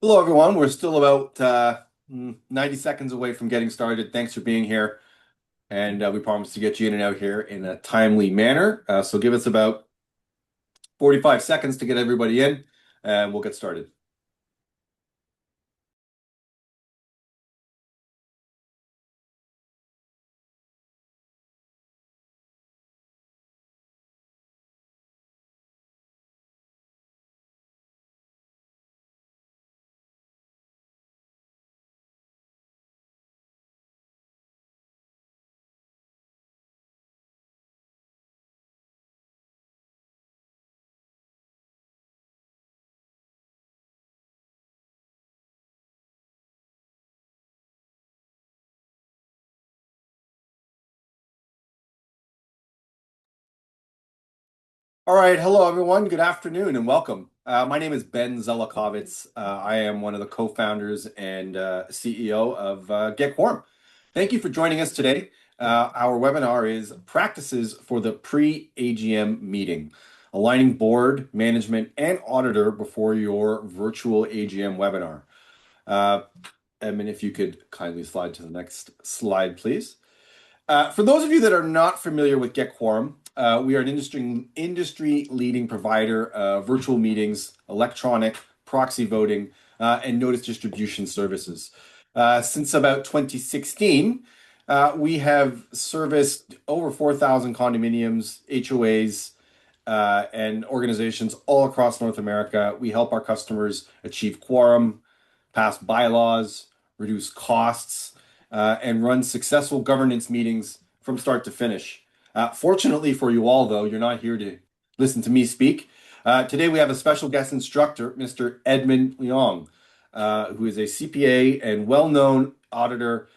Hello, everyone. We're still about 90 seconds away from getting started. Thanks for being here. And we promise to get you in and out here in a timely manner. So give us about 45 seconds to get everybody in, and we'll get started. All right. Hello, everyone. Good afternoon and welcome. My name is Ben Zelakovitz. I am one of the co-founders and CEO of Get Quorum. Thank you for joining us today. Our webinar is Practices for the Pre-AGM Meeting, aligning board, management, and auditor before your virtual AGM webinar. Edmund, if you could kindly slide to the next slide, please. For those of you that are not familiar with Get Quorum, we are an industry-leading provider of virtual meetings, electronic proxy voting, and notice distribution services. Since about 2016, we have serviced over 4,000 condominiums, HOAs, and organizations all across North America. We help our customers achieve quorum, pass bylaws, reduce costs, and run successful governance meetings from start to finish. Fortunately for you all, though, you're not here to listen to me speak. Today we have a special guest instructor, Mr. Edmund Leong, who is a CPA and well-known auditor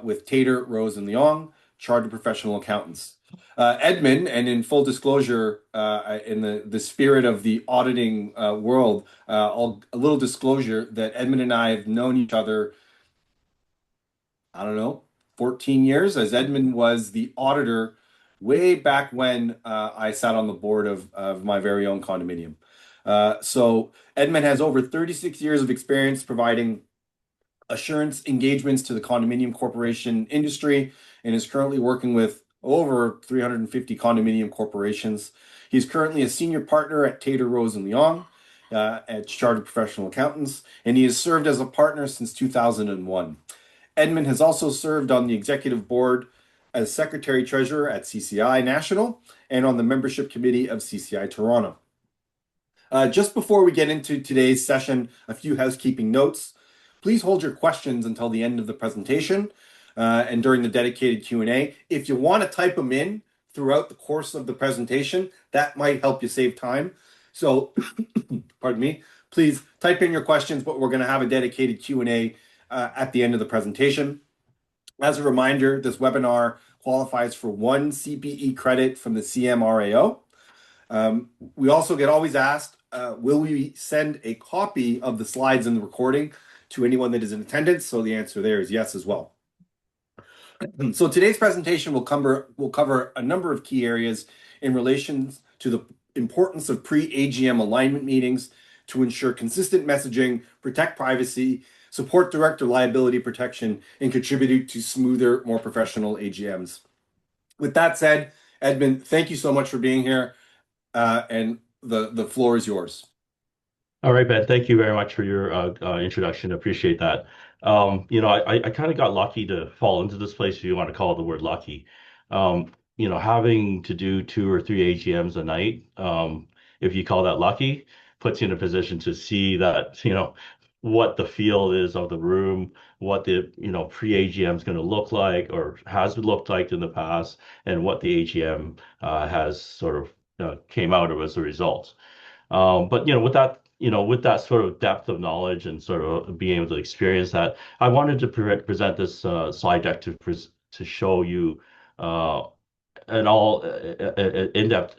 with Tator, Rose, and Leong, chartered professional accountants. Edmund, and in full disclosure, in the spirit of the auditing world, a little disclosure that Edmund and I have known each other, I don't know, 14 years, as Edmund was the auditor way back when I sat on the board of my very own condominium. So Edmund has over 36 years of experience providing assurance engagements to the condominium corporation industry and is currently working with over 350 condominium corporations. He's currently a senior partner at Tator, Rose, and Leong at Chartered Professional Accountants, and he has served as a partner since 2001. Edmund has also served on the executive board as secretary treasurer at CCI National and on the membership committee of CCI Toronto. Just before we get into today's session, a few housekeeping notes. Please hold your questions until the end of the presentation and during the dedicated Q&A. If you want to type them in throughout the course of the presentation, that might help you save time. So, pardon me, please type in your questions, but we're going to have a dedicated Q&A at the end of the presentation. As a reminder, this webinar qualifies for one CPE credit from the CMRAO. We also get always asked, will we send a copy of the slides and the recording to anyone that is in attendance? So the answer there is yes as well. So today's presentation will cover a number of key areas in relation to the importance of pre-AGM alignment meetings to ensure consistent messaging, protect privacy, support director liability protection, and contribute to smoother, more professional AGMs. With that said, Edmund, thank you so much for being here, and the floor is yours. All right, Ben, thank you very much for your introduction. Appreciate that. I kind of got lucky to fall into this place, if you want to call it the word lucky. Having to do 2 or 3 AGMs a night, if you call that lucky, puts you in a position to see that, what the feel is of the room, what the, pre-AGM is going to look like or has looked like in the past, and what the AGM has sort of came out of as a result. But with that sort of depth of knowledge and sort of being able to experience that, I wanted to present this slide deck to show you an all in-depth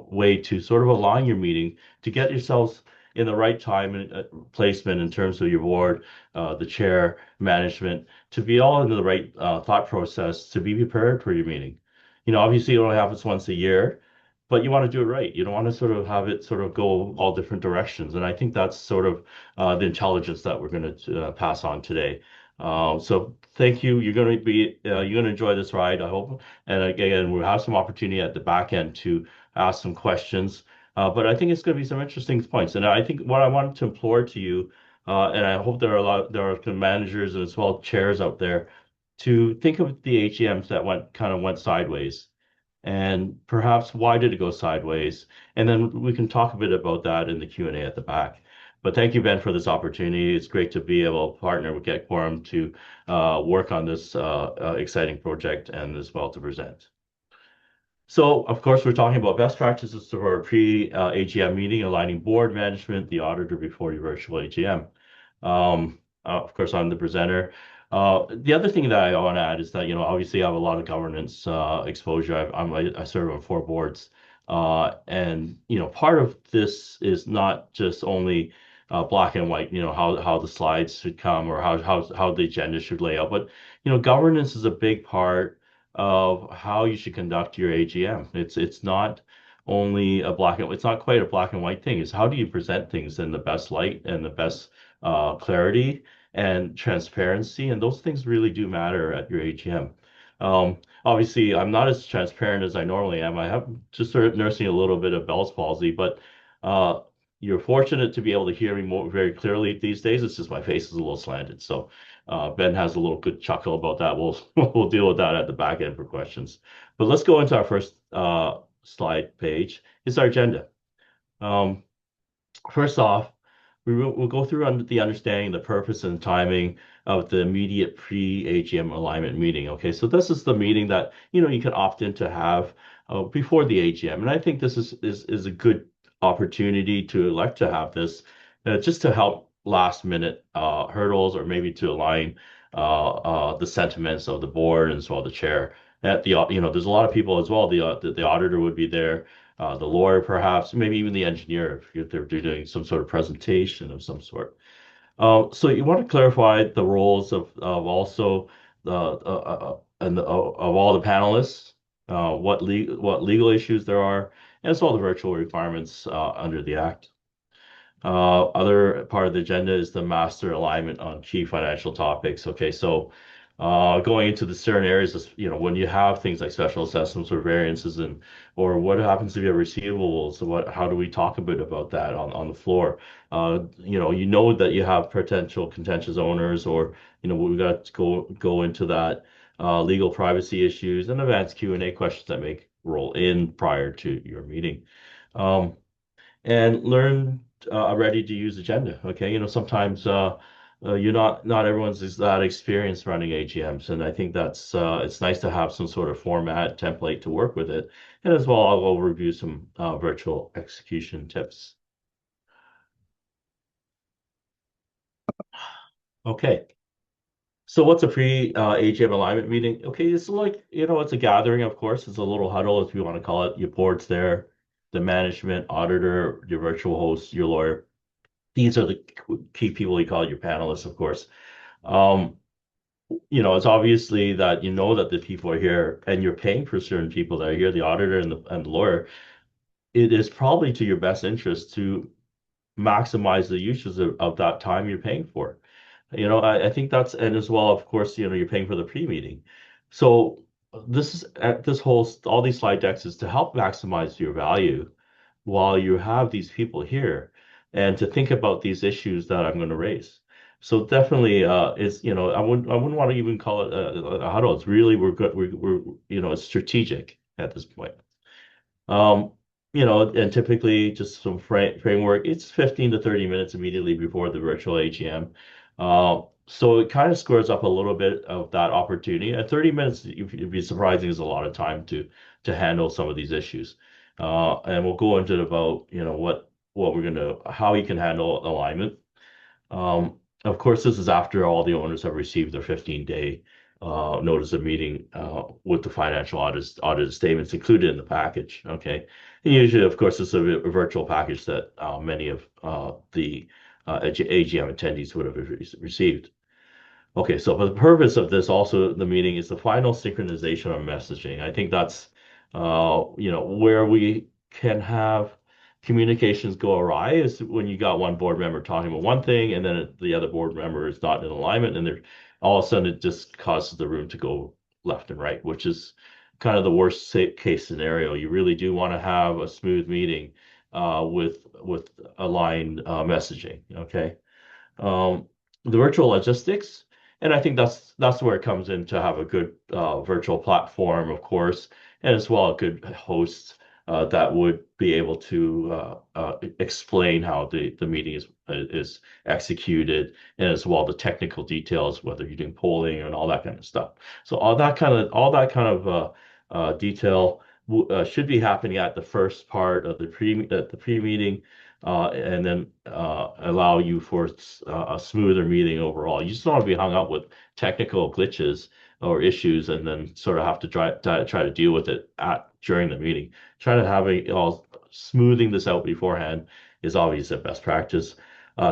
way to sort of align your meeting to get yourselves in the right time and placement in terms of your board, the chair, management, to be all into the right thought process to be prepared for your meeting. Obviously it only happens once a year, but you want to do it right. You don't want to sort of have it sort of go all different directions. And I think that's sort of the intelligence that we're going to pass on today. So thank you. You're going to enjoy this ride, I hope. And again, we'll have some opportunity at the back end to ask some questions. But I think it's going to be some interesting points. And I think what I wanted to implore to you, and I hope there are managers and as well chairs out there to think of the AGMs that went sideways, and perhaps why did it go sideways? And then we can talk a bit about that in the Q&A at the back. But thank you, Ben, for this opportunity. It's great to be able to partner with Get Quorum to work on this exciting project and as well to present. So, of course, we're talking about best practices for a pre-AGM meeting, aligning board management, the auditor before your virtual AGM. Of course, I'm the presenter. The other thing that I want to add is that, obviously I have a lot of governance exposure. I serve on 4 boards. And, part of this is not just only black and white, how the slides should come or how the agenda should lay out, but, governance is a big part of how you should conduct your AGM. It's not only it's not quite a black and white thing. It's how do you present things in the best light and the best clarity and transparency, and those things really do matter at your AGM. Obviously, I'm not as transparent as I normally am. I have just sort of nursing a little bit of Bell's palsy, but uh, you're fortunate to be able to hear me very clearly these days. It's just my face is a little slanted, so Ben has a little good chuckle about that. We'll we'll deal with that at the back end for questions. But let's go into our first slide page. It's our agenda. Um, First off, we'll go through the understanding, the purpose and timing of the immediate pre-AGM alignment meeting. Okay, so this is the meeting that you can opt in to have before the AGM, and I think this is a good opportunity to elect to have this just to help last minute hurdles or maybe to align the sentiments of the board and as well the chair. There's a lot of people as well. The auditor would be there, the lawyer perhaps, maybe even the engineer if they're doing some sort of presentation of some sort. So you want to clarify the roles of also of all the panelists, what legal issues there are, and as well the virtual requirements under the Act. Other part of the agenda is the master alignment on key financial topics. Okay, so going into the certain areas, when you have things like special assessments or variances, or what happens if you have receivables, how do we talk a bit about that on the floor? You know that you have potential contentious owners, or we've got to go into that legal privacy issues and advanced Q&A questions that may roll in prior to your meeting. And learn a ready to use agenda. Okay, sometimes you're not everyone's is that experienced running AGMs, and I think that's it's nice to have some sort of format template to work with it. And as well, I'll review some virtual execution tips. Okay. So what's a pre-AGM alignment meeting? Okay, it's like, it's a gathering, of course. It's a little huddle, if you want to call it. Your board's there, the management, auditor, your virtual host, your lawyer. These are the key people you call your panelists, of course. Um, it's obviously that that the people are here and you're paying for certain people that are here, the auditor and the lawyer. It is probably to your best interest to maximize the uses of that time you're paying for. I think that's, and as well, of course, you're paying for the pre-meeting. So this is at this whole, all these slide decks is to help maximize your value while you have these people here and to think about these issues that I'm going to raise. So definitely I wouldn't want to even call it a huddle. It's really, we're good. We're it's strategic at this point. Um, and typically just some framework, it's 15 to 30 minutes immediately before the virtual AGM. So it kind of squares up a little bit of that opportunity. And 30 minutes, it'd be surprising, is a lot of time to handle some of these issues. And we'll go into about, what how you can handle alignment. Of course, this is after all the owners have received their 15-day notice of meeting with the financial audit statements included in the package. Okay. And usually, of course, it's a virtual package that many of the AGM attendees would have received. Okay, so for the purpose of this, also the meeting is the final synchronization of messaging. I think that's, where we can have communications go awry is when you got one board member talking about one thing and then the other board member is not in alignment, and they're all of a sudden it just causes the room to go left and right, which is kind of the worst case scenario. You really do want to have a smooth meeting with aligned messaging. Okay. um, the virtual logistics. And I think that's where it comes in to have a good virtual platform, of course, and as well a good host that would be able to explain how the meeting is executed, and as well the technical details, whether you're doing polling and all that kind of stuff. So all that kind of detail should be happening at the first part of the pre-meeting, and then allow you for a smoother meeting overall. You just don't want to be hung up with technical glitches or issues and then sort of have to try to deal with it during the meeting. Try to have it all smoothing this out beforehand is always the best practice.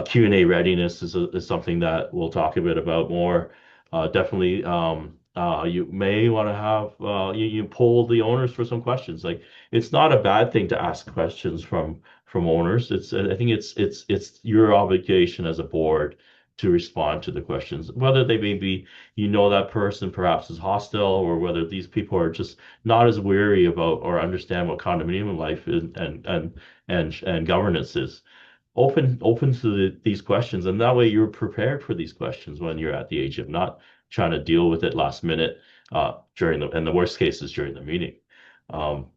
Q&A readiness is something that we'll talk a bit about more. Definitely, you may want to have you poll the owners for some questions. Like, it's not a bad thing to ask questions from owners. I think it's your obligation as a board to respond to the questions, whether they may be, that person perhaps is hostile, or whether these people are just not as weary about or understand what condominium life is and governance is. Open to these questions, and that way you're prepared for these questions when you're at the AGM, not trying to deal with it last minute and the worst case is during the meeting. Um,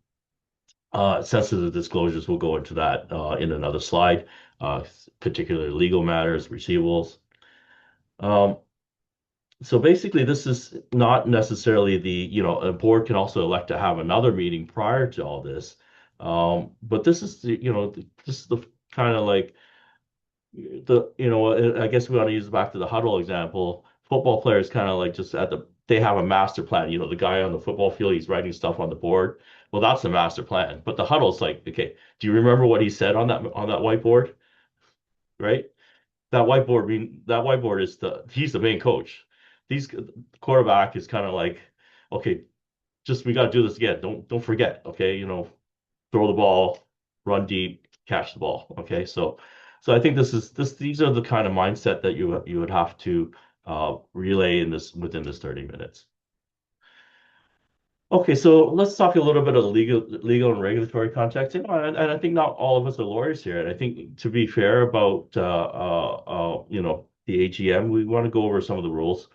Sensitive disclosures, we'll go into that in another slide, particularly legal matters, receivables. Um, so basically, this is not necessarily a board can also elect to have another meeting prior to all this. But this is this is the kind of like I guess we want to use back to the huddle example. Football players kind of like just they have a master plan. The guy on the football field, he's writing stuff on the board. Well, that's the master plan. But the huddle's like, okay, do you remember what he said on that whiteboard? Right? That whiteboard is he's the main coach. The quarterback is kind of like, okay, just we got to do this again. Don't forget. Okay, throw the ball, run deep, catch the ball. Okay, so I think these are the kind of mindset that you would have to relay within this 30 minutes. Okay, so let's talk a little bit of the legal and regulatory context. And I think not all of us are lawyers here. And I think, to be fair about the AGM, we want to go over some of the rules.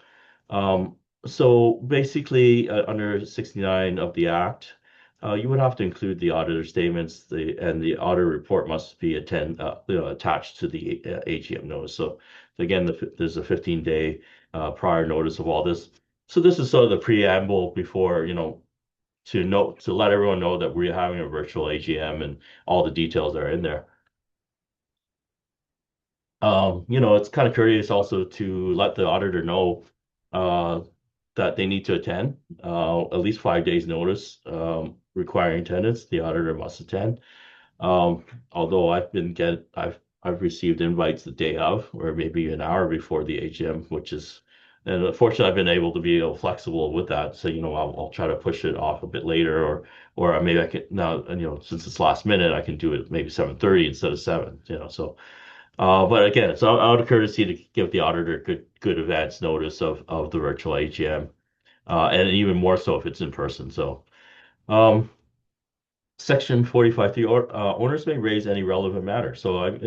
So basically, under 69 of the Act, you would have to include the auditor statements, and the auditor report must be attached to the AGM notice. So again, there's a 15-day prior notice of all this. So this is sort of the preamble before, to let everyone know that we're having a virtual AGM and all the details are in there. It's kind of curious also to let the auditor know uh, that they need to attend, at least 5 days notice, requiring attendance. The auditor must attend. Although I've received invites the day of, or maybe an hour before the AGM, and unfortunately I've been able to be flexible with that. So, I'll try to push it off a bit later, or maybe I can now, since it's last minute, I can do it maybe 7:30 instead of 7, so. But again, it's out of courtesy to give the auditor good advance notice of the virtual AGM, and even more so if it's in person. So, Section 45(3), owners may raise any relevant matter. So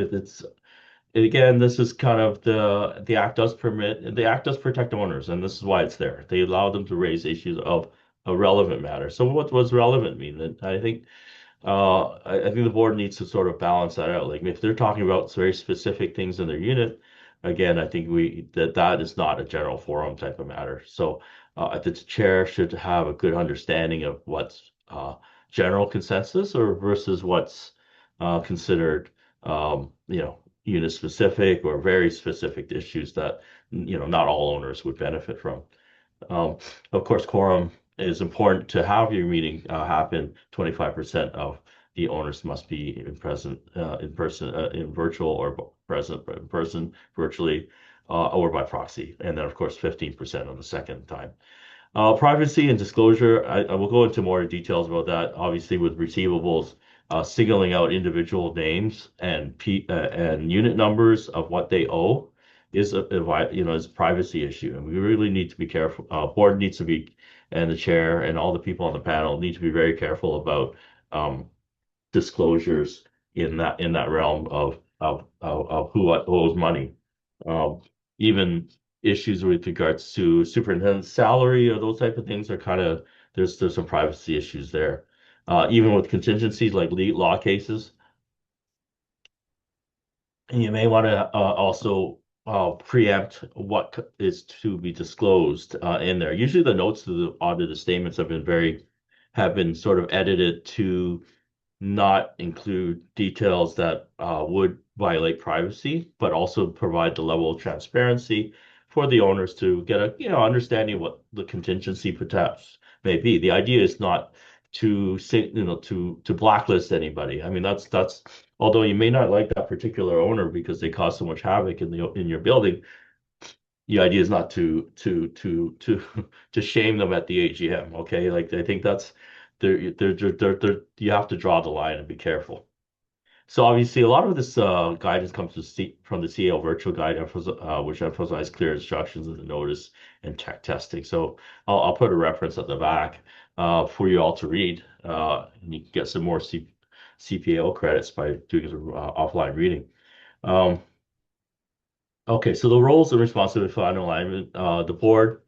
again, this is kind of the Act does protect owners, and this is why it's there. They allow them to raise issues of a relevant matter. So what does relevant mean? And I think the board needs to sort of balance that out. Like, if they're talking about very specific things in their unit, again, I think that is not a general forum type of matter. So the chair should have a good understanding of what's general consensus or versus what's considered, unit specific or very specific issues that, not all owners would benefit from. Um, of course, quorum is important to have your meeting happen. 25% of the owners must be in person, in virtual, or present in person, virtually, or by proxy. And then, of course, 15% on the second time. Privacy and disclosure, I will go into more details about that. Obviously, with receivables, singling out individual names and unit numbers of what they owe is is a privacy issue, and we really need to be careful. Board needs to be, and the chair and all the people on the panel need to be very careful about um, disclosures in that realm of who owes money. Um, Even issues with regards to superintendent's salary or those type of things are kind of there's some privacy issues there. Even with contingencies like law cases, you may want to also preempt what is to be disclosed in there. Usually, the notes to the audited statements have been sort of edited to not include details that would violate privacy, but also provide the level of transparency for the owners to get a understanding of what the contingency protects may be. The idea is not to say, to blacklist anybody. I mean, that's although you may not like that particular owner because they cause so much havoc in your building, the idea is not to to shame them at the AGM. Okay, like I think that's you have to draw the line and be careful. So obviously, a lot of this guidance comes from the CAO virtual guide, which emphasizes clear instructions in the notice and tech testing. So I'll put a reference at the back for you all to read, and you can get some more CPAO credits by doing an offline reading. Um, okay, so the roles and responsibilities for final alignment, the board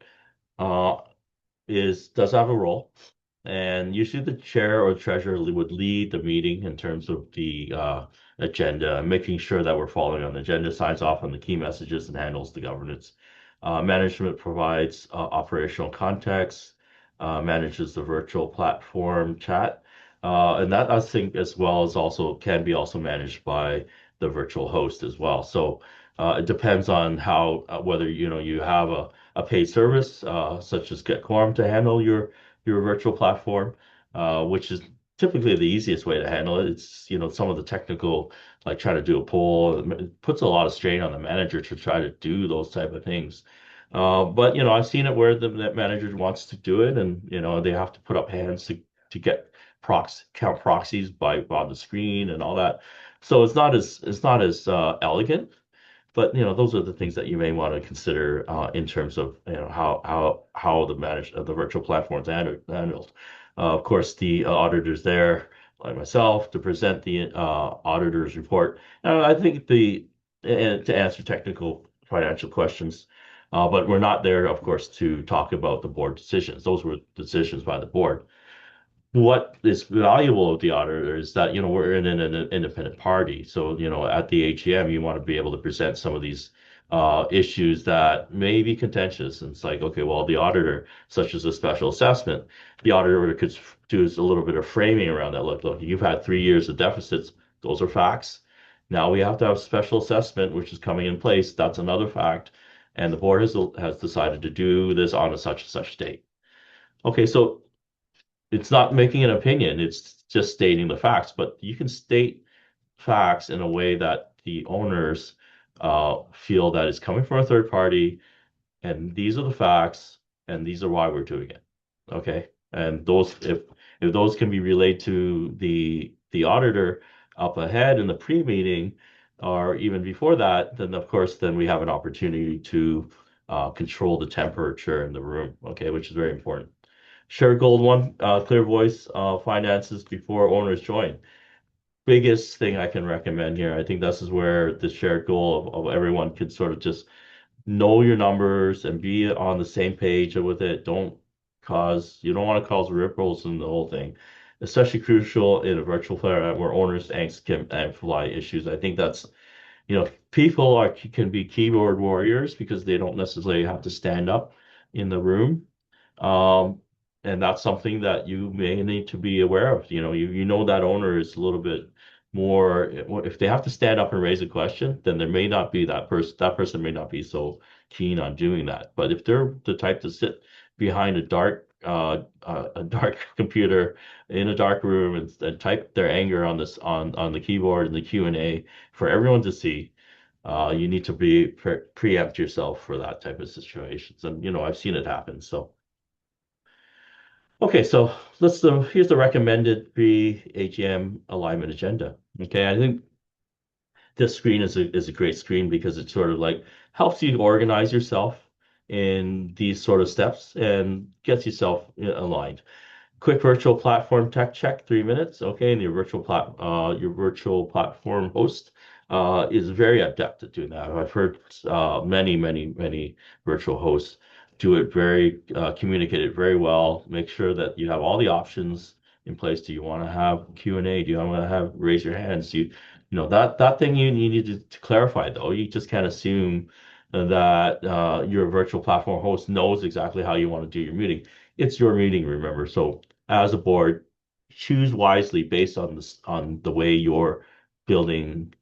uh, does have a role. And usually the chair or treasurer would lead the meeting in terms of the agenda, making sure that we're following on the agenda, signs off on the key messages, and handles the governance. Management provides operational context, manages the virtual platform chat, and that I think as well as also can be also managed by the virtual host as well. So it depends on how whether you have a paid service such as Get Quorum to handle your virtual platform, which is typically the easiest way to handle it. It's, some of the technical, like trying to do a poll, it puts a lot of strain on the manager to try to do those type of things. But, I've seen it where the manager wants to do it and, they have to put up hands to get count proxies by on the screen and all that. So it's not as elegant, but those are the things that you may want to consider in terms of how the virtual platforms handled. Of course, the auditor's there, like myself, to present the auditor's report. I think and to answer technical financial questions, but we're not there, of course, to talk about the board decisions. Those were decisions by the board. What is valuable of the auditor is that we're in an independent party, so at the AGM you want to be able to present some of these issues that may be contentious, and it's like, okay, well, the auditor, such as a special assessment, the auditor could do a little bit of framing around that. Look, you've had 3 years of deficits. Those are facts. Now we have to have special assessment, which is coming in place. That's another fact, and the board has decided to do this on a such and such date. Okay, so it's not making an opinion, it's just stating the facts. But you can state facts in a way that the owners feel that it's coming from a third party, and these are the facts, and these are why we're doing it. Okay, and those if those can be relayed to the auditor up ahead in the pre-meeting or even before that, then of course then we have an opportunity to control the temperature in the room. Okay, which is very important. Shared goal one, clear voice, finances before owners join. Biggest thing I can recommend here. I think this is where the shared goal of everyone can sort of just know your numbers and be on the same page with it. You don't want to cause ripples in the whole thing. Especially crucial in a virtual format where owners' angst can amplify issues. I think that's, people can be keyboard warriors because they don't necessarily have to stand up in the room. Um, and that's something that you may need to be aware of. You know that owner is a little bit more, if they have to stand up and raise a question, then there may not be that person may not be so keen on doing that. But if they're the type to sit behind a dark computer in a dark room and type their anger on the keyboard in the Q&A for everyone to see, you need to preempt yourself for that type of situations. And I've seen it happen. So Okay, so here's the recommended pre-AGM alignment agenda. Okay, I think this screen is a great screen because it sort of like helps you organize yourself in these sort of steps and gets yourself aligned. Quick virtual platform tech check, 3 minutes. Okay, and your virtual platform host is very adept at doing that. I've heard many virtual hosts do it communicate it very well. Make sure that you have all the options in place. Do you want to have Q&A? Do you want to have raise your hands? That thing you need to clarify though. You just can't assume that your virtual platform host knows exactly how you want to do your meeting. It's your meeting, remember. So as a board, choose wisely based on the way you're building,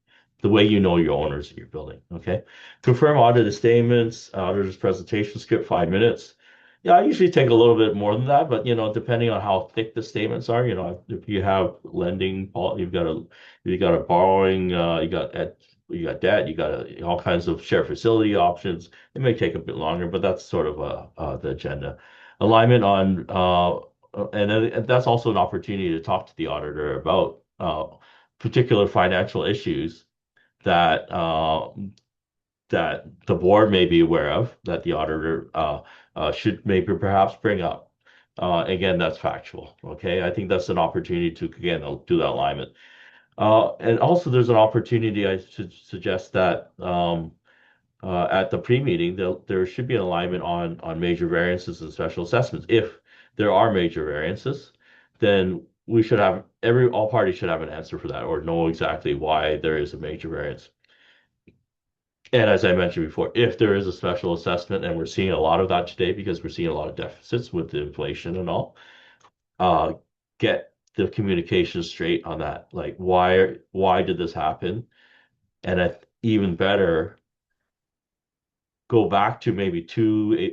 the way you know your owners of your building. Okay. Confirm audited statements, auditor's presentation script, 5 minutes. Yeah, I usually take a little bit more than that, but depending on how thick the statements are, if you have lending, you've got a borrowing, you got debt, all kinds of share facility options. It may take a bit longer, but that's sort of the agenda. Alignment on and that's also an opportunity to talk to the auditor about particular financial issues that that the board may be aware of that the auditor should maybe perhaps bring up. Again, that's factual. Okay, I think that's an opportunity to again do that alignment. And also, there's an opportunity I should suggest that at the pre-meeting, there should be an alignment on major variances and special assessments. If there are major variances, then we should have all parties should have an answer for that or know exactly why there is a major variance. And as I mentioned before, if there is a special assessment, and we're seeing a lot of that today because we're seeing a lot of deficits with the inflation and all, uh, get the communication straight on that. Like, why did this happen? And even better, go back to maybe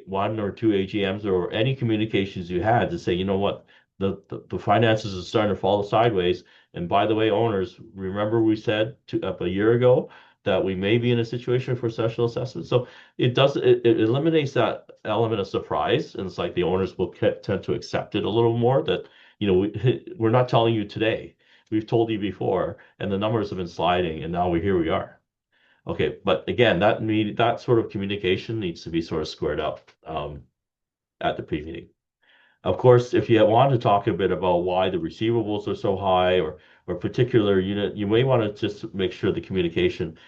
one or two AGMs or any communications you had to say, you know what, the finances are starting to fall sideways. And by the way, owners, remember we said up a year ago that we may be in a situation for special assessment. So it eliminates that element of surprise, and it's like the owners will tend to accept it a little more. That we're not telling you today. We've told you before, and the numbers have been sliding, and now here we are. Okay, but again, that sort of communication needs to be sort of squared up at the pre-meeting. Of course, if you want to talk a bit about why the receivables are so high or particular unit, you may want to just make sure the communication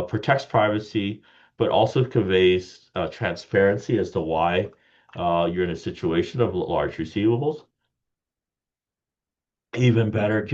protects privacy, but also conveys transparency as to why you're in a situation of large receivables. Even better,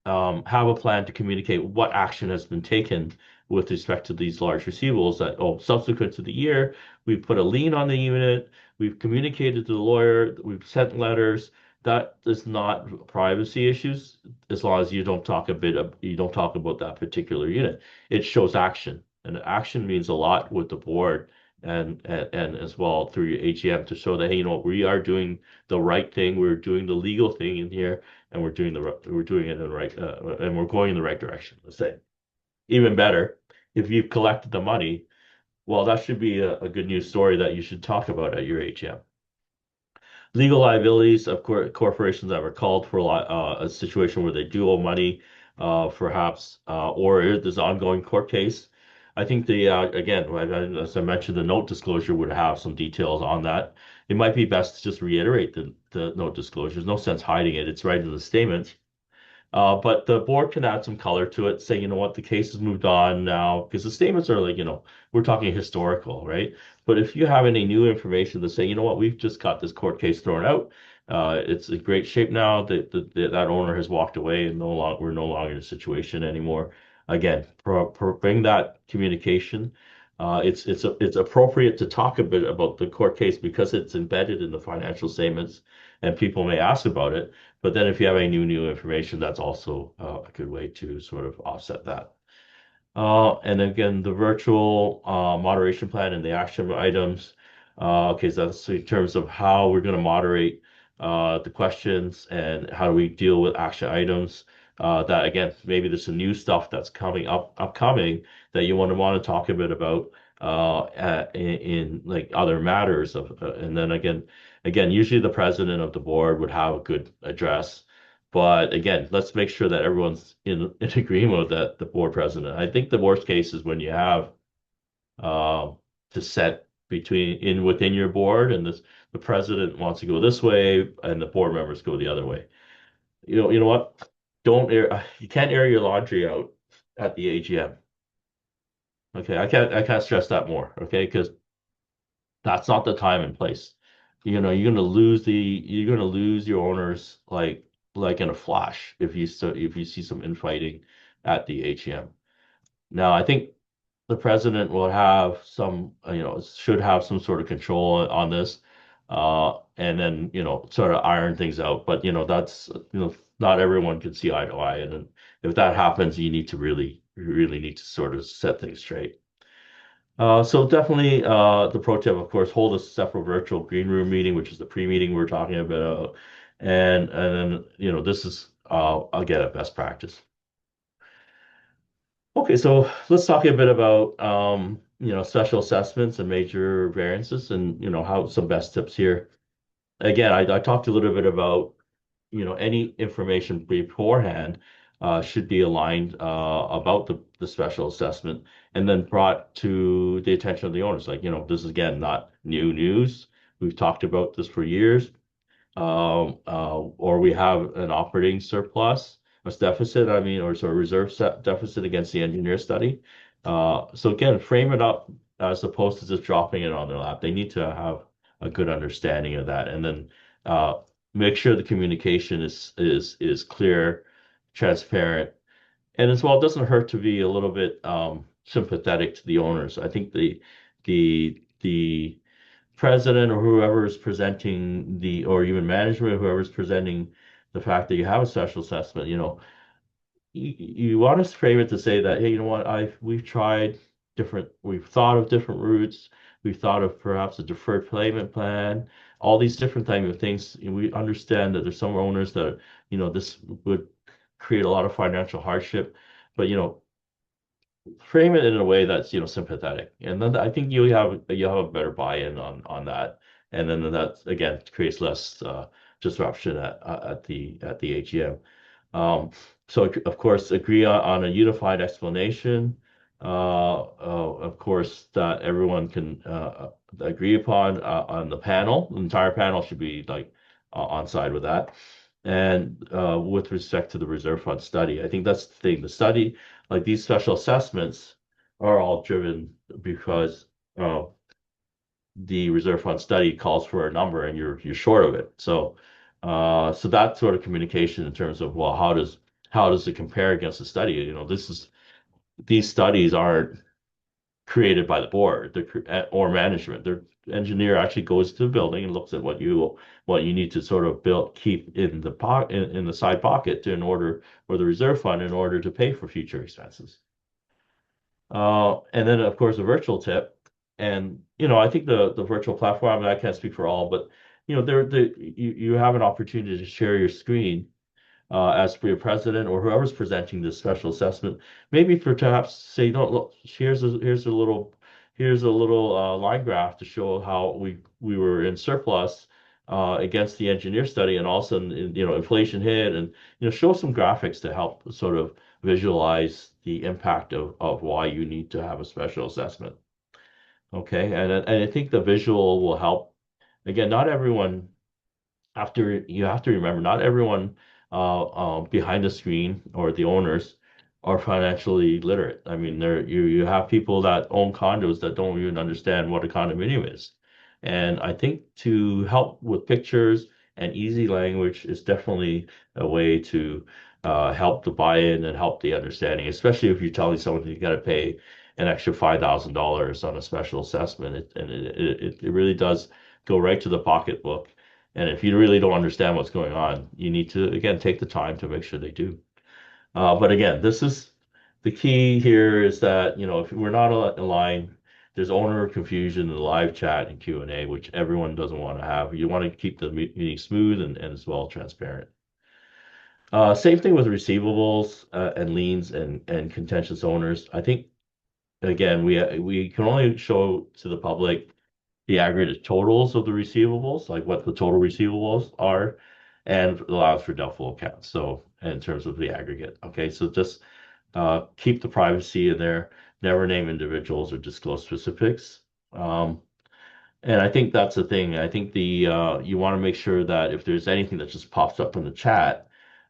have a plan to communicate what action has been taken with respect to these large receivables that, subsequent to the year, we've put a lien on the unit, we've communicated to the lawyer, we've sent letters. That is not privacy issues as long as you don't talk about that particular unit. It shows action, and action means a lot with the board and as well through your AGM to show that, hey, we are doing the right thing, we're doing the legal thing in here, and we're doing it in the right and we're going in the right direction. Let's say even better, if you've collected the money, well, that should be a good news story that you should talk about at your AGM. Legal liabilities of corporations that were called for a situation where they do owe money, perhaps, or there's an ongoing court case. I think again, as I mentioned, the note disclosure would have some details on that. It might be best to just reiterate the note disclosure. There's no sense hiding it. It's right in the statement. But the board can add some color to it, say, you know what, the case has moved on now, because the statements are like, we're talking historical, right? But if you have any new information to say, you know what, we've just got this court case thrown out, it's in great shape now that owner has walked away and we're no longer in a situation anymore. Again, bring that communication. It's appropriate to talk a bit about the court case because it's embedded in the financial statements, and people may ask about it. But then if you have any new information, that's also a good way to sort of offset that. And again, the virtual moderation plan and the action items. Okay, so that's in terms of how we're going to moderate the questions and how do we deal with action items. That again, maybe there's some new stuff that's upcoming that you want to talk a bit about. in like other matters and then again, usually the president of the board would have a good address. But again, let's make sure that everyone's in agreement with that, the board president. I think the worst case is when you have uh, to set within your board, and the president wants to go this way, and the board members go the other way. You know what? Don't air. You can't air your laundry out at the AGM. Okay, I can't stress that more. Okay, because that's not the time and place. You're gonna lose your owners like in a flash if you see some infighting at the AGM. Now, I think the president will have should have some sort of control on this, and then, sort of iron things out. But, that's, not everyone can see eye to eye. And then if that happens, you really need to sort of set things straight. So definitely, the pro tip, of course, hold a separate virtual green room meeting, which is the pre-meeting we're talking about. And then, this is, again, a best practice. Okay, so let's talk a bit about special assessments and major variances and how some best tips here. Again, I talked a little bit about any information beforehand should be aligned about the special assessment and then brought to the attention of the owners. Like, this is again not new news. We've talked about this for years, or we have an operating surplus, a deficit, I mean, or sort of reserve set deficit against the engineer study. So again, frame it up as opposed to just dropping it on their lap. They need to have a good understanding of that, and then make sure the communication is clear, transparent, and as well, it doesn't hurt to be a little bit sympathetic to the owners. I think the president or whoever is presenting or even management, whoever's presenting the fact that you have a special assessment, you want to frame it to say that, hey, you know what, we've thought of different routes, we've thought of perhaps a deferred payment plan, all these different type of things. We understand that there's some owners that, this would create a lot of financial hardship, but, frame it in a way that's sympathetic, and then I think you have a better buy-in on that, and then that again creates less disruption at the AGM. um, so of course agree on a unified explanation, of course, that everyone can agree upon on the panel. The entire panel should be like on side with that. And with respect to the reserve fund study, I think that's the thing. The study, like these special assessments, are all driven because the reserve fund study calls for a number and you're short of it. So that sort of communication in terms of, well, how does it compare against the study? These studies aren't created by the board or management. Their engineer actually goes to the building and looks at what you need to sort of keep in the in the side pocket in order for the reserve fund in order to pay for future expenses. And then of course a virtual tip, and I think the virtual platform. I mean, I can't speak for all, but you have an opportunity to share your screen as for your president or whoever's presenting this special assessment, maybe perhaps say, no, look, here's a little line graph to show how we were in surplus against the engineer study, and also inflation hit, and show some graphics to help sort of visualize the impact of why you need to have a special assessment. Okay, and I think the visual will help. Again, not everyone you have to remember, not everyone behind the screen or the owners are financially literate. I mean, you have people that own condos that don't even understand what a condominium is. And I think to help with pictures and easy language is definitely a way to help the buy-in and help the understanding, especially if you're telling someone that you got to pay an extra $5,000 on a special assessment. It really does go right to the pocketbook, and if you really don't understand what's going on, you need to, again, take the time to make sure they do. But again, this is the key here is that, if we're not aligned, there's owner confusion in the live chat and Q&A, which everyone doesn't want to have. You want to keep the meeting smooth and as well transparent. Same thing with receivables and liens and contentious owners. I think again, we can only show to the public the aggregate totals of the receivables, like what the total receivables are, and allows for doubtful accounts. So in terms of the aggregate, okay, so just keep the privacy in there, never name individuals or disclose specifics. Um, and I think that's the thing. I think the you want to make sure that if there's anything that just pops up in the chat,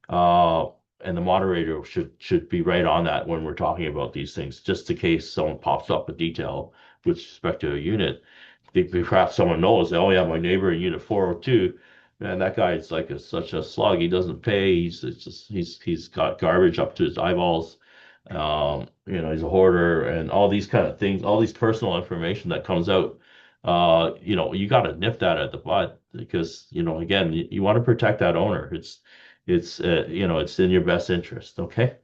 uh, and the moderator should be right on that when we're talking about these things, just in case someone pops up a detail with respect to a unit. Perhaps someone knows, oh yeah, my neighbor in unit 402, man, that guy is like such a slug. He doesn't pay. He's got garbage up to his eyeballs. He's a hoarder and all these kind of things, all these personal information that comes out. You got to nip that at the bud because, again, you want to protect that owner. It's in your best interest. Okay.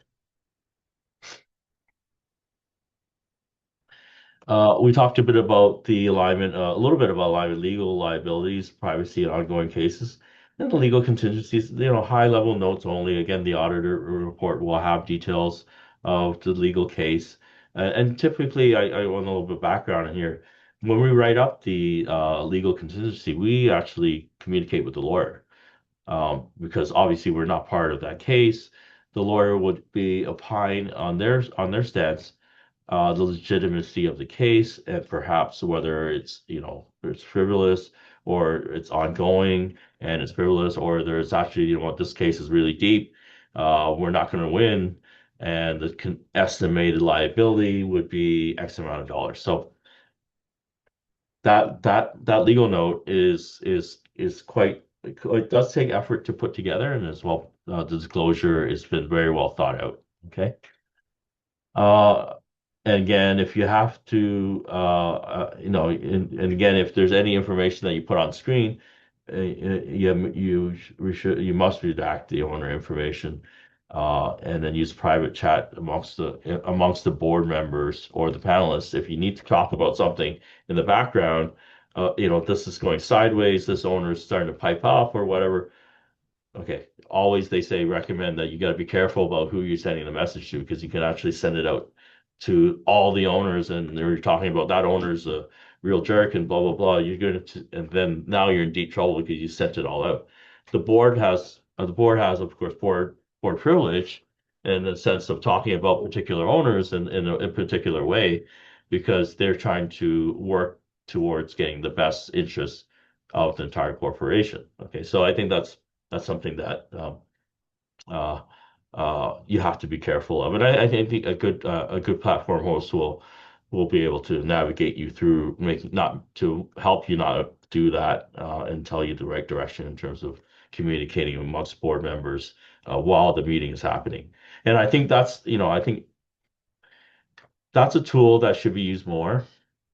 We talked a bit about the alignment, a little bit about alignment, legal liabilities, privacy, and ongoing cases, and the legal contingencies. High level notes only. Again, the auditor report will have details of the legal case, and typically, I want a little bit of background here. When we write up the legal contingency, we actually communicate with the lawyer, because obviously we're not part of that case. The lawyer would be opine on their stance, the legitimacy of the case, and perhaps whether it's frivolous or it's ongoing and it's frivolous, or there's actually, what, this case is really deep. We're not going to win, and the estimated liability would be X amount of dollars. So that legal note is quite. It does take effort to put together, and as well, the disclosure has been very well thought out. Okay. Uh, and again, if you have to, and again, if there's any information that you put on screen, you must redact the owner information, and then use private chat amongst the board members or the panelists. If you need to talk about something in the background, this is going sideways, this owner is starting to pipe up or whatever. Okay. Always they say recommend that you got to be careful about who you're sending the message to because you can actually send it out to all the owners and they're talking about that owner's a real jerk and blah blah blah. You're going to and then now you're in deep trouble because you sent it all out. The board has of course board privilege in the sense of talking about particular owners in a particular way because they're trying to work towards getting the best interest of the entire corporation. Okay, so I think that's something that uh, you have to be careful of. And I think a good platform host will be able to navigate you through, make not to help you not do that, and tell you the right direction in terms of communicating amongst board members while the meeting is happening. And I think that's a tool that should be used more.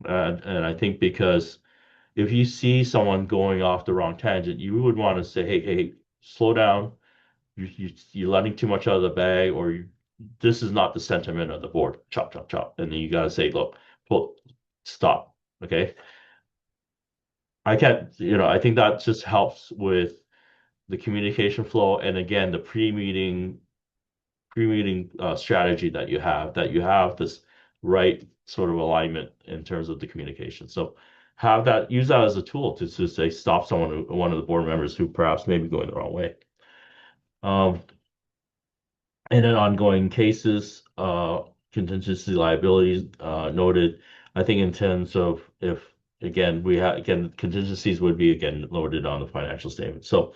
And I think because if you see someone going off the wrong tangent, you would want to say, hey, slow down. You're letting too much out of the bag, or this is not the sentiment of the board. Chop, chop, chop. And then you got to say, look, pull, stop. Okay. I can't, I think that just helps with the communication flow. And again, the pre-meeting strategy that you have this right sort of alignment in terms of the communication. So use that as a tool to say, stop one of the board members who perhaps may be going the wrong way. Um, And in ongoing cases, contingency liabilities noted. I think in terms of if again contingencies would be again loaded on the financial statement. So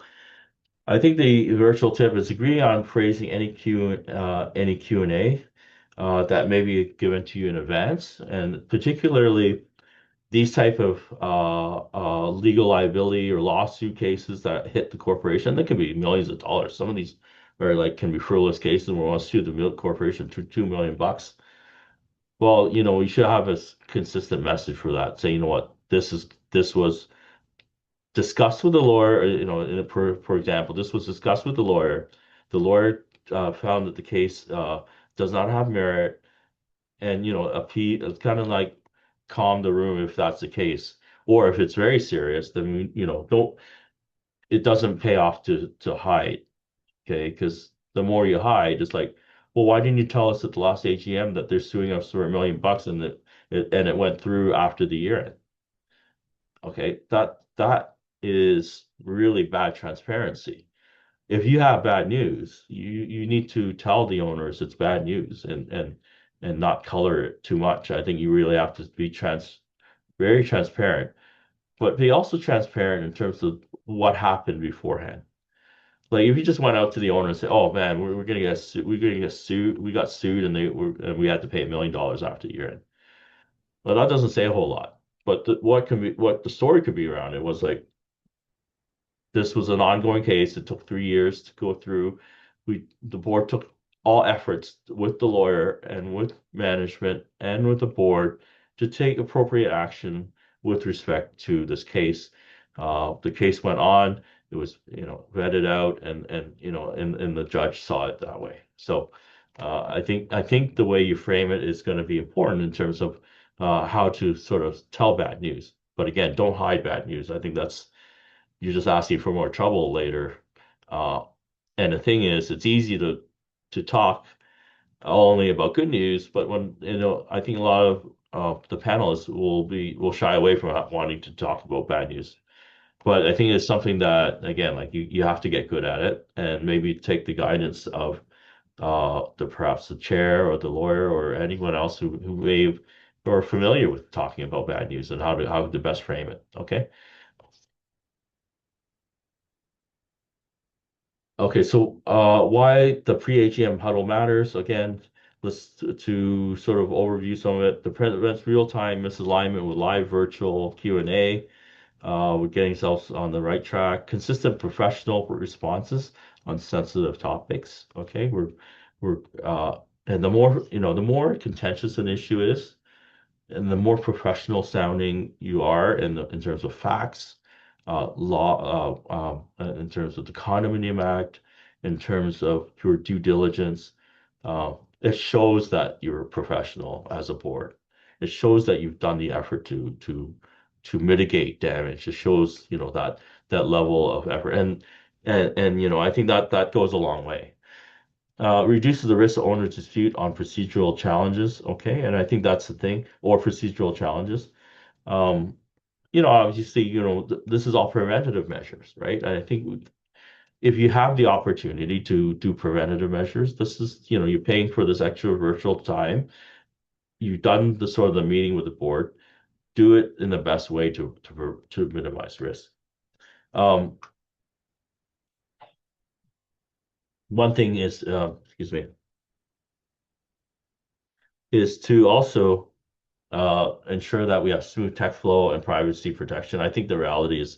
I think the virtual tip is agree on phrasing any Q&A that may be given to you in advance, and particularly these type of legal liability or lawsuit cases that hit the corporation, that can be millions of dollars. Some of these are like can be frivolous cases where we want to sue the corporation for $2 million. Well, we should have a consistent message for that. Say, you know what, this was discussed with the lawyer. For example, this was discussed with the lawyer. The lawyer found that the case does not have merit, and it's kind of like calm the room if that's the case. Or if it's very serious, then don't it doesn't pay off to hide, okay? Because the more you hide, it's like, well, why didn't you tell us at the last AGM that they're suing us for $1 million and it went through after the year end? Okay, that is really bad transparency. If you have bad news, you need to tell the owners it's bad news and not color it too much. I think you really have to be very transparent, but be also transparent in terms of what happened beforehand. Like if you just went out to the owner and said, "Oh man, we're gonna get sued. We're gonna get sued. We got sued, and we had to pay $1 million after the year end." Well, that doesn't say a whole lot. But what the story could be around it was like this was an ongoing case. It took 3 years to go through. The board took all efforts with the lawyer and with management and with the board to take appropriate action with respect to this case. The case went on. It was, vetted out, and the judge saw it that way. So, I think the way you frame it is going to be important in terms of how to sort of tell bad news. But again, don't hide bad news. I think that's you're just asking for more trouble later. Uh, and the thing is, it's easy to talk only about good news, but I think a lot of the panelists will shy away from wanting to talk about bad news. But I think it's something that, again, like you have to get good at it and maybe take the guidance of perhaps the chair or the lawyer or anyone else who may have, or are familiar with talking about bad news and how to best frame it. Okay. Okay, so why the pre-AGM huddle matters. Again, let's to sort of overview some of it. The prevents real-time misalignment with live virtual Q&A. We're getting ourselves on the right track. Consistent professional responses on sensitive topics. Okay, we're and the more contentious an issue is, and the more professional sounding you are in terms of facts, law, in terms of the Condominium Act, in terms of your due diligence, it shows that you're a professional as a board. It shows that you've done the effort to mitigate damage. It shows, that level of effort, and I think that goes a long way. Reduces the risk of owner's dispute on procedural challenges. Okay, and I think that's the thing, or procedural challenges. Um, Obviously, this is all preventative measures, right? And I think if you have the opportunity to do preventative measures, this is, you're paying for this extra virtual time. You've done the sort of the meeting with the board. Do it in the best way to minimize risk. Um, One thing is, excuse me, is to also ensure that we have smooth tech flow and privacy protection. I think the reality is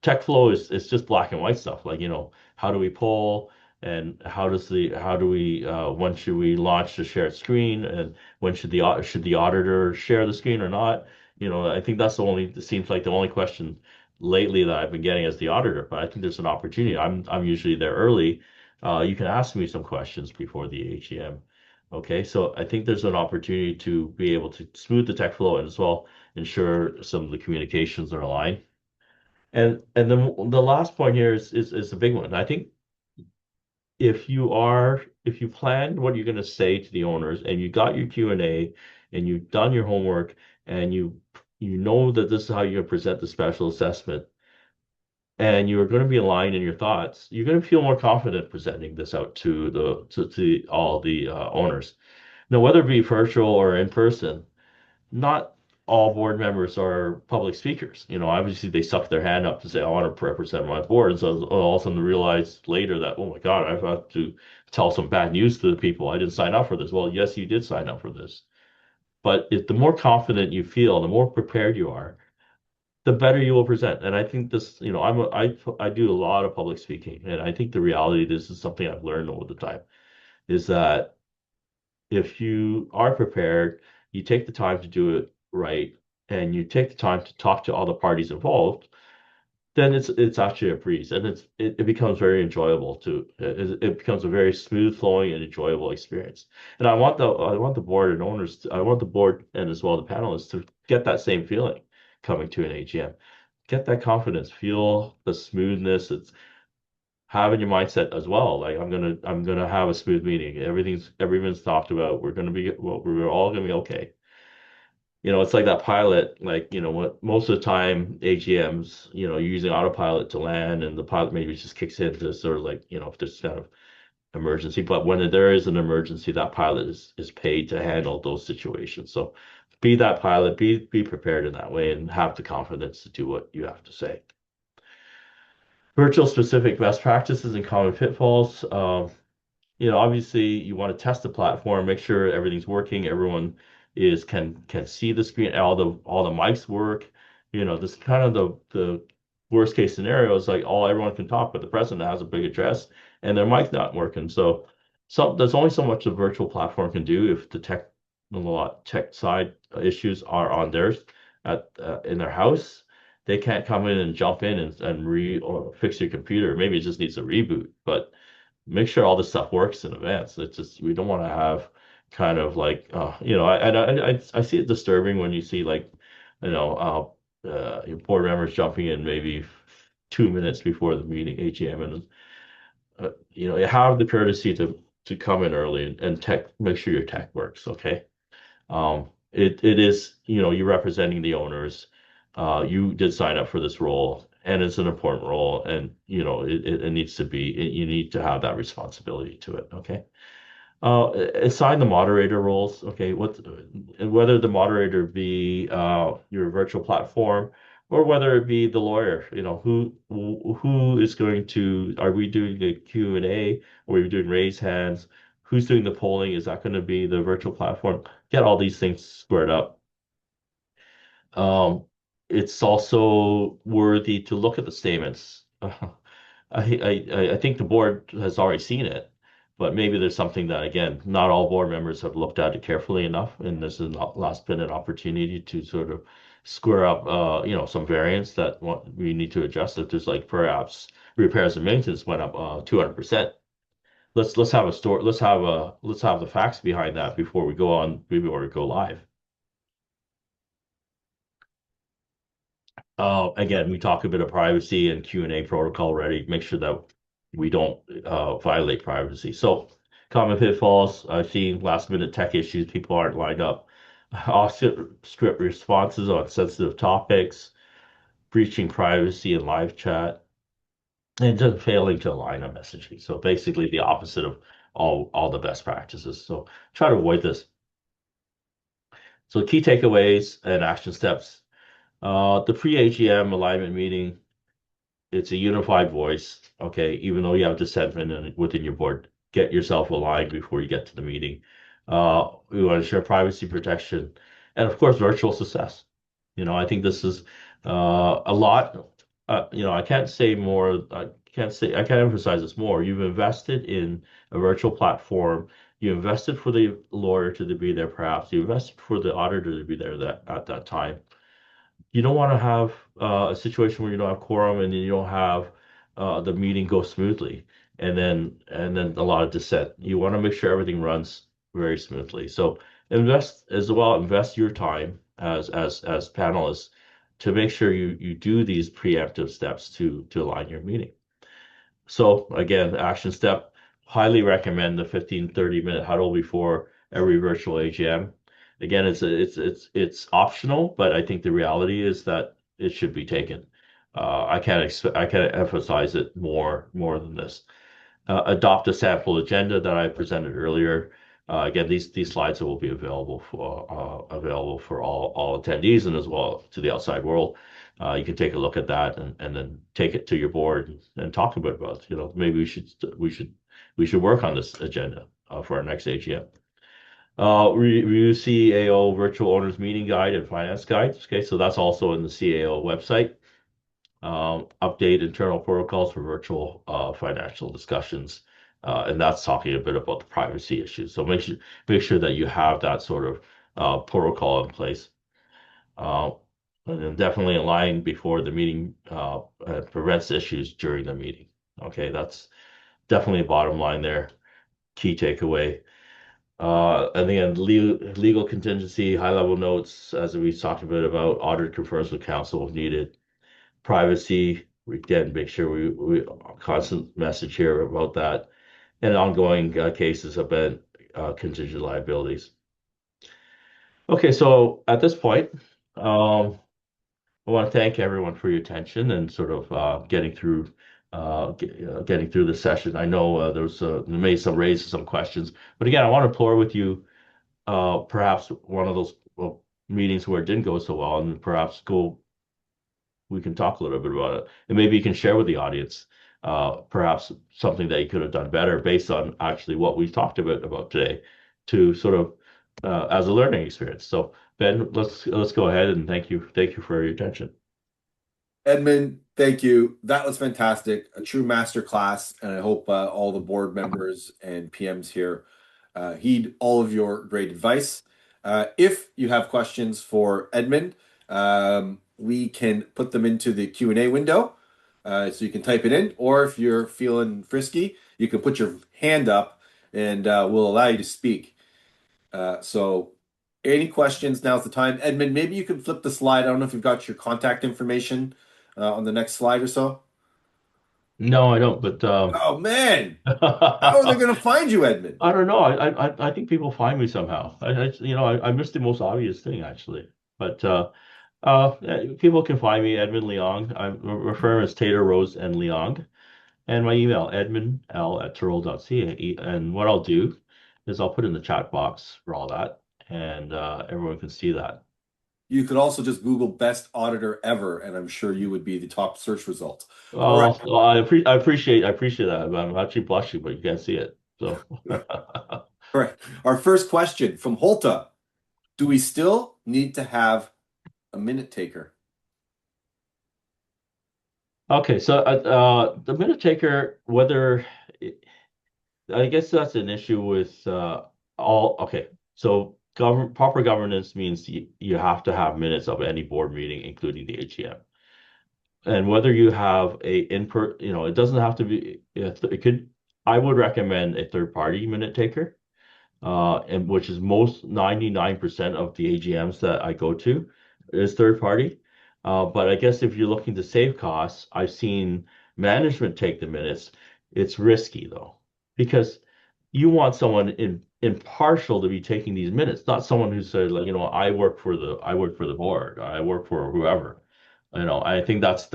tech flow is just black and white stuff. Like, how do we poll and how do we when should we launch the shared screen and when should the auditor share the screen or not? I think that's it seems like the only question lately that I've been getting as the auditor, but I think there's an opportunity. I'm usually there early. You can ask me some questions before the AGM. Okay, so I think there's an opportunity to be able to smooth the tech flow and as well ensure some of the communications are aligned. And then the last point here is a big one. I think if you planned what you're going to say to the owners and you got your Q&A and you've done your homework and you know that this is how you're going to present the special assessment and you're going to be aligned in your thoughts, you're going to feel more confident presenting this out to all the owners. Now, whether it be virtual or in person, not all board members are public speakers. Obviously they suck their hand up to say, I want to represent my board. And so all of a sudden realize later that, oh my God, I've got to tell some bad news to the people. I didn't sign up for this. Well, yes, you did sign up for this. But if the more confident you feel, the more prepared you are, the better you will present. And I think this, I do a lot of public speaking. And I think the reality, this is something I've learned over the time, is that if you are prepared, you take the time to do it right, and you take the time to talk to all the parties involved, then it's actually a breeze, and it becomes very enjoyable it becomes a very smooth flowing and enjoyable experience. And I want the board and owners, I want the board and as well the panelists to get that same feeling coming to an AGM. Get that confidence, feel the smoothness. have in your mindset as well. Like I'm gonna have a smooth meeting. Everything's talked about. We're all gonna be okay. It's like that pilot, like, what most of the time AGMs, you're using autopilot to land and the pilot maybe just kicks in to sort of like, if there's kind of emergency. But when there is an emergency, that pilot is paid to handle those situations. So be that pilot, be prepared in that way and have the confidence to do what you have to say. Virtual specific best practices and common pitfalls. Obviously you want to test the platform, make sure everything's working, everyone is can see the screen, all the mics work. This kind of the worst case scenario is like all everyone can talk, but the president has a big address and their mic's not working. So there's only so much the virtual platform can do if tech side issues are on theirs in their house. They can't come in and jump in and re or fix your computer. Maybe it just needs a reboot, but make sure all this stuff works in advance. It's just we don't want to have kind of like I see it disturbing when you see like you know your board members jumping in maybe 2 minutes before the meeting AGM and you have the courtesy to come in early and tech make sure your tech works. Okay. It is, you're representing the owners. You did sign up for this role, and it's an important role, and it needs to be. You need to have that responsibility to it. Okay. Assign the moderator roles. Okay. Whether the moderator be your virtual platform or whether it be the lawyer. Who is going to? Are we doing the Q&A? Are we doing raise hands? Who's doing the polling? Is that going to be the virtual platform? Get all these things squared up. Um, it's also worthy to look at the statements. I think the board has already seen it, but maybe there's something that, again, not all board members have looked at it carefully enough, and this is not last been an opportunity to sort of square up, some variance that we need to adjust. If there's like perhaps repairs and maintenance went up 200%. Let's have a story. Let's have the facts behind that before we go live. Again, we talk a bit of privacy and Q&A protocol already. Make sure that we don't violate privacy. So, common pitfalls. I've seen last minute tech issues. People aren't lined up. Off script responses on sensitive topics, breaching privacy in live chat, and just failing to align on messaging. So basically the opposite of all the best practices. So try to avoid this. So key takeaways and action steps. The pre-AGM alignment meeting, it's a unified voice. Okay, even though you have dissentment within your board, get yourself aligned before you get to the meeting. We want to share privacy protection, and of course, virtual success. I think this is a lot. I can't say more. I can't emphasize this more. You've invested in a virtual platform. You invested for the lawyer to be there, perhaps. You invested for the auditor to be there at that time. You don't want to have a situation where you don't have quorum and then you don't have the meeting go smoothly and then a lot of dissent. You want to make sure everything runs very smoothly. So invest your time as panelists to make sure you do these preemptive steps to align your meeting. So again, action step, highly recommend the 15-30 minute huddle before every virtual AGM. Again, it's optional, but I think the reality is that it should be taken. I can't emphasize it more than this. Adopt a sample agenda that I presented earlier. Again, these slides will be available for all attendees and as well to the outside world. You can take a look at that and then take it to your board and talk about maybe we should work on this agenda for our next AGM. Review CAO virtual owners meeting guide and finance guide. Okay, so that's also in the CAO website. Update internal protocols for virtual financial discussions, and that's talking a bit about the privacy issues. So make sure that you have that sort of protocol in place. And then definitely align before the meeting prevents issues during the meeting. Okay, that's definitely a bottom line there. Key takeaway. And again, legal contingency, high level notes, as we talked a bit about, audit confirms with counsel if needed. Privacy, again, make sure we constant message here about that and ongoing cases of contingent liabilities. Okay, so at this point, um, I want to thank everyone for your attention and sort of getting through the session. I know there may some raise some questions, but again, I want to implore with you perhaps one of those meetings where it didn't go so well, and perhaps go we can talk a little bit about it, and maybe you can share with the audience perhaps something that you could have done better based on actually what we talked about today, to sort of as a learning experience. So Ben, let's go ahead and thank you for your attention. Edmund, thank you. That was fantastic. A true master class, and I hope all the board members and PMs here heed all of your great advice. If you have questions for Edmund, we can put them into the Q&A window, so you can type it in, or if you're feeling frisky, you can put your hand up and we'll allow you to speak. So any questions, now's the time. Edmund, maybe you can flip the slide. I don't know if you've got your contact information on the next slide or so. No, I don't, but Oh man, how are they I going to find you, Edmund? don't know. I think people find me somehow. I missed the most obvious thing actually, but people can find me Edmund Leong. I refer as Tator Rose and Leong. And my email, edmundl@tyrol.ca. And what I'll do is I'll put in the chat box for all that, and everyone can see that. You could also just Google best auditor ever, and I'm sure you would be the top search result. All right, Oh, I appreciate that. But I'm actually blushing, but you can't see it. So, all right. Our first question from Holta: do we still need to have a minute taker? okay. So, the minute taker, whether I guess that's an issue with all. Okay, so proper governance means you have to have minutes of any board meeting, including the AGM. And whether you have a it doesn't have to be. It could. I would recommend a third party minute taker, and which is most 99% of the AGMs that I go to is third party. But I guess if you're looking to save costs, I've seen management take the minutes. It's risky though, because you want someone impartial to be taking these minutes, not someone who said like, I work for the board, I work for whoever. I think that's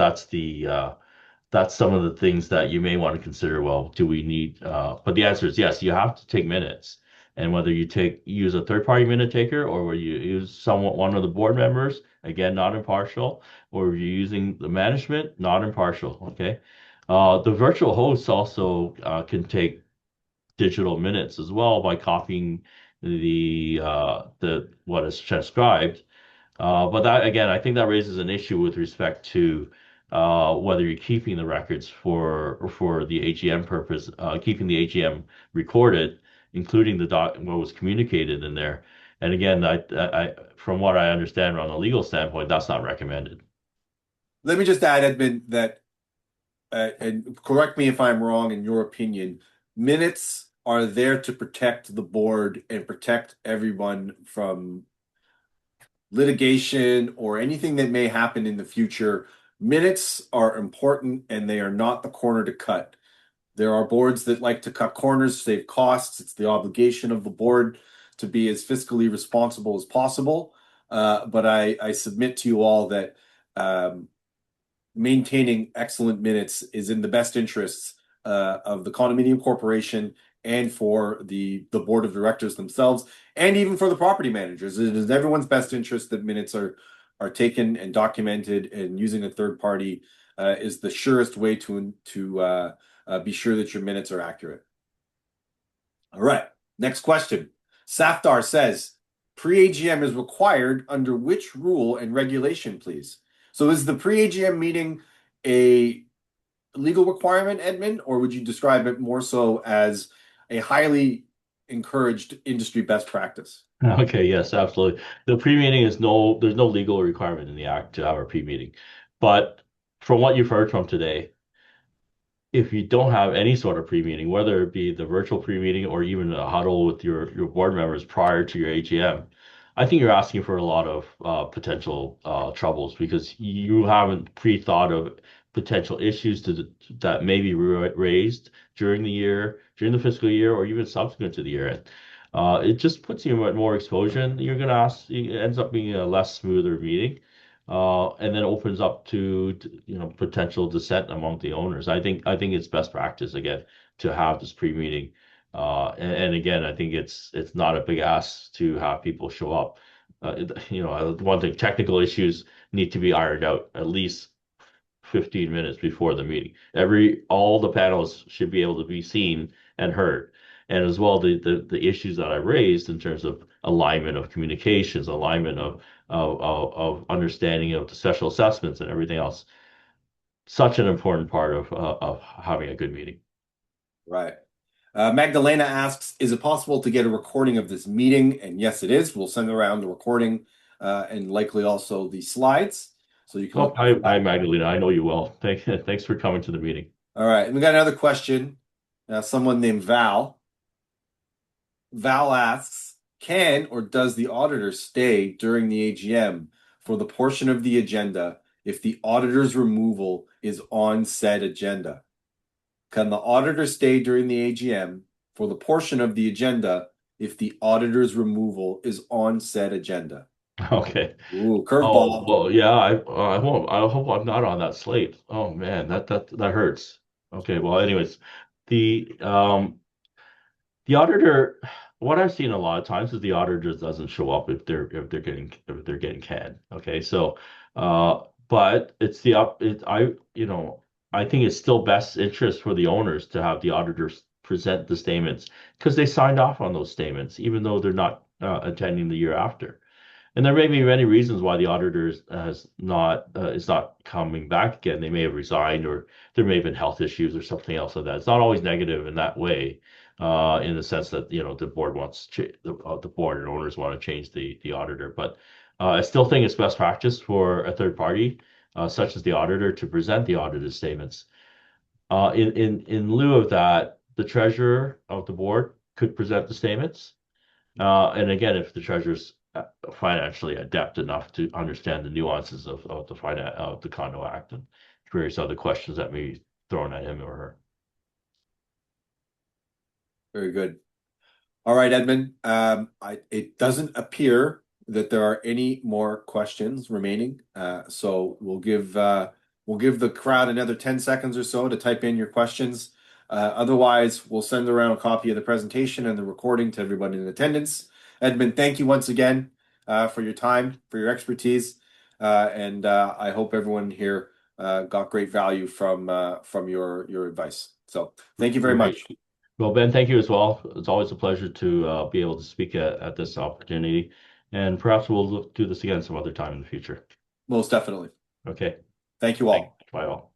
some of the things that you may want to consider. Well, do we need, but the answer is yes, you have to take minutes. And whether use a third party minute taker, or whether you use one of the board members, again, not impartial, or you're using the management, not impartial. Okay. The virtual hosts also can take digital minutes as well by copying the what is transcribed. But that again, I think that raises an issue with respect to whether you're keeping the records for the AGM purpose, keeping the AGM recorded, including what was communicated in there. And again, from what I understand on a legal standpoint, that's not recommended. Let me just add, Edmund, that and correct me if I'm wrong in your opinion, minutes are there to protect the board and protect everyone from litigation or anything that may happen in the future. Minutes are important and they are not the corner to cut. There are boards that like to cut corners, save costs. It's the obligation of the board to be as fiscally responsible as possible. But I submit to you all that maintaining excellent minutes is in the best interests of the condominium corporation and for the board of directors themselves, and even for the property managers. It is everyone's best interest that minutes are taken and documented, and using a third party is the surest way to be sure that your minutes are accurate. All right, next question. Safdar says, pre-AGM is required under which rule and regulation, please? So is the pre-AGM meeting a legal requirement, Edmund, or would you describe it more so as a highly encouraged industry best practice? Okay, yes, absolutely. There's no legal requirement in the act to have a pre-meeting. But from what you've heard from today, if you don't have any sort of pre-meeting, whether it be the virtual pre-meeting or even a huddle with your board members prior to your AGM, I think you're asking for a lot of potential troubles because you haven't pre-thought of potential issues that may be raised during the year, during the fiscal year, or even subsequent to the year end. It just puts you at more exposure, and you're going to ask. It ends up being a less smoother meeting, and then opens up to potential dissent among the owners. I think it's best practice again to have this pre-meeting. And again, I think it's not a big ask to have people show up. One thing, technical issues need to be ironed out at least 15 minutes before the meeting. All the panels should be able to be seen and heard. And as well, the issues that I raised in terms of alignment of communications, alignment of understanding of the special assessments and everything else. Such an important part of having a good meeting. Right. Magdalena asks, is it possible to get a recording of this meeting? And yes, it is. We'll send around the recording and likely also the slides. So you can Oh, look out hi, for hi, that. Magdalena. I know you well. Thanks for coming to the meeting. All right. And we got another question. Someone named Val. Val asks, can or does the auditor stay during the AGM for the portion of the agenda if the auditor's removal is on said agenda? Can the auditor stay during the AGM for the portion of the agenda if the auditor's removal is on said agenda? Okay. Ooh, Oh, curveball. well, yeah, I won't. I hope I'm not on that slate. Oh man, that hurts. Okay, well, anyways, the um the auditor, what I've seen a lot of times is the auditor doesn't show up if they're getting canned. Okay, so but it's the up it I think it's still best interest for the owners to have the auditors present the statements because they signed off on those statements, even though they're not attending the year after. And there may be many reasons why the auditors has not is not coming back again. They may have resigned, or there may have been health issues or something else like that. It's not always negative in that way, in the sense that the board the board and owners want to change the auditor. But I still think it's best practice for a third party, such as the auditor, to present the audited statements. In lieu of that, the treasurer of the board could present the statements. And again, if the treasurer's financially adept enough to understand the nuances of the Condo Act and various other questions that may be thrown at him or her. Very good. All right, Edmund. It doesn't appear that there are any more questions remaining. So we'll give the crowd another 10 seconds or so to type in your questions. Otherwise, we'll send around a copy of the presentation and the recording to everybody in attendance. Edmund, thank you once again for your time, for your expertise, and I hope everyone here got great value from your advice. So thank you very Great. much. Well, Ben, thank you as well. It's always a pleasure to be able to speak at this opportunity, and perhaps we'll do this again some other time in the future. Most definitely. Okay. Thank you Thanks. all. Bye all.